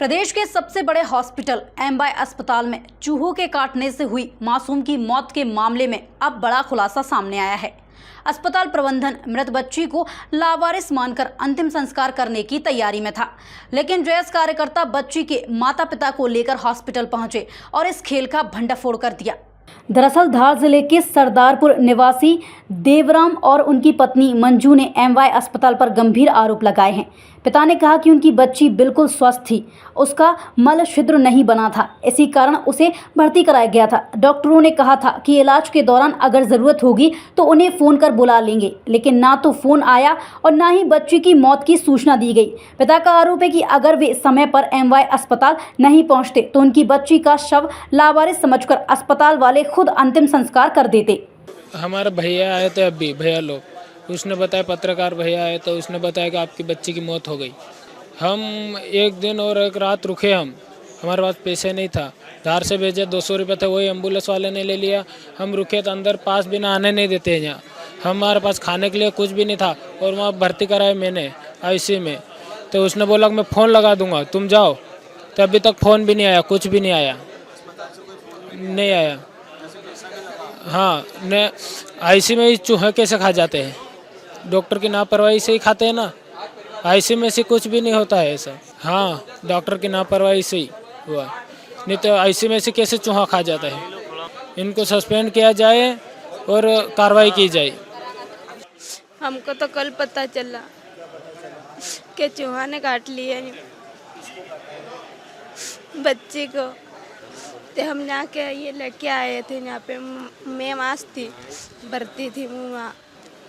प्रदेश के सबसे बड़े हॉस्पिटल एमवाय अस्पताल में चूहों के काटने से हुई मासूम की मौत के मामले में अब बड़ा खुलासा सामने आया है। अस्पताल प्रबंधन मृत बच्ची को लावारिस मानकर अंतिम संस्कार करने की तैयारी में था, लेकिन जैस कार्यकर्ता बच्ची के माता पिता को लेकर हॉस्पिटल पहुंचे और इस खेल का भंडाफोड़ कर दिया। दरअसल धार जिले के सरदारपुर निवासी देवराम और उनकी पत्नी मंजू ने एमवाय अस्पताल पर गंभीर आरोप लगाए हैं। पिता ने कहा कि उनकी बच्ची बिल्कुल स्वस्थ थी, उसका मल छिद्र नहीं बना था, इसी कारण उसे भर्ती कराया गया था। डॉक्टरों ने कहा था कि इलाज के दौरान अगर ज़रूरत होगी तो उन्हें फ़ोन कर बुला लेंगे, लेकिन ना तो फ़ोन आया और ना ही बच्ची की मौत की सूचना दी गई। पिता का आरोप है कि अगर वे समय पर एमवाय अस्पताल नहीं पहुंचते तो उनकी बच्ची का शव लावारिस समझकर अस्पताल वाले खुद अंतिम संस्कार कर देते। हमारे भैया आए थे, अभी भैया लोग, उसने बताया, पत्रकार भैया आए तो उसने बताया कि आपकी बच्ची की मौत हो गई। हम एक दिन और एक रात रुके, हमारे पास पैसे नहीं था, धार से भेजे 200 रुपये थे, वही एम्बुलेंस वाले ने ले लिया। हम रुके तो अंदर पास बिना आने नहीं देते हैं यहाँ, हमारे पास खाने के लिए कुछ भी नहीं था और वहाँ भर्ती कराया मैंने आईसीयू में। तो उसने बोला कि मैं फ़ोन लगा दूंगा, तुम जाओ। तो अभी तक फ़ोन भी नहीं आया, कुछ भी नहीं आया, नहीं आया। हाँ, ने आईसीयू में चूहे कैसे खा जाते हैं? डॉक्टर की लापरवाही से ही खाते हैं ना, आईसीयू में से कुछ भी नहीं होता है ऐसा। हाँ, डॉक्टर की लापरवाही से ही हुआ, नहीं तो आईसीयू में से कैसे चूहा खा जाता है? इनको सस्पेंड किया जाए और कार्रवाई की जाए। हमको तो कल पता चला कि चूहा ने काट लिया बच्ची को। तो हम यहाँ के ये लेके आए थे, यहाँ पे मैं मास थी, भर्ती थी वहाँ।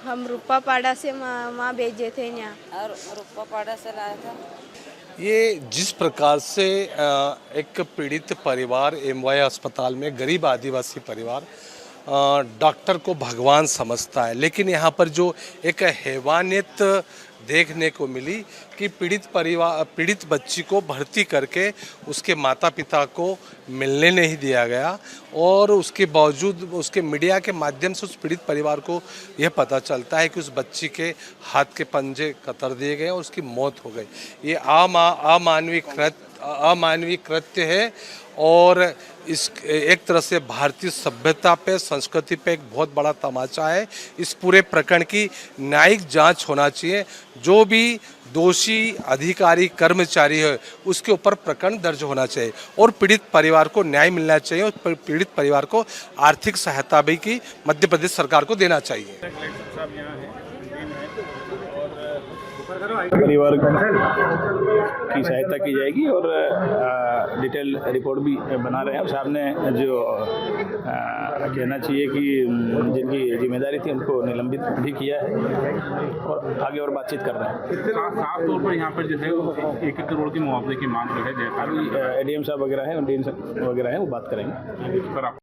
हम रूपापाड़ा से माँ भेजे थे यहाँ, और रूपापाड़ा से लाया था। ये जिस प्रकार से एक पीड़ित परिवार एमवाय अस्पताल में, गरीब आदिवासी परिवार, डॉक्टर को भगवान समझता है, लेकिन यहाँ पर जो एक हैवानियत देखने को मिली कि पीड़ित बच्ची को भर्ती करके उसके माता पिता को मिलने नहीं दिया गया, और उसके बावजूद उसके मीडिया के माध्यम से उस पीड़ित परिवार को यह पता चलता है कि उस बच्ची के हाथ के पंजे कतर दिए गए और उसकी मौत हो गई। ये अमानवीय कृत्य है और इस एक तरह से भारतीय सभ्यता पे, संस्कृति पे एक बहुत बड़ा तमाचा है। इस पूरे प्रकरण की न्यायिक जांच होना चाहिए। जो भी दोषी अधिकारी कर्मचारी है उसके ऊपर प्रकरण दर्ज होना चाहिए और पीड़ित परिवार को न्याय मिलना चाहिए और पीड़ित परिवार को आर्थिक सहायता भी की मध्य प्रदेश सरकार को देना चाहिए। परिवार की सहायता की जाएगी और डिटेल रिपोर्ट भी बना रहे हैं। साहब ने जो कहना चाहिए कि जिनकी जिम्मेदारी थी उनको निलंबित भी किया है और आगे और बातचीत कर रहे हैं। साफ तौर पर यहाँ पर जो है 1 करोड़ की मुआवजे की मांग जो है, अभी एडीएम साहब वगैरह हैं, डीएम साहब वगैरह हैं, वो बात करेंगे।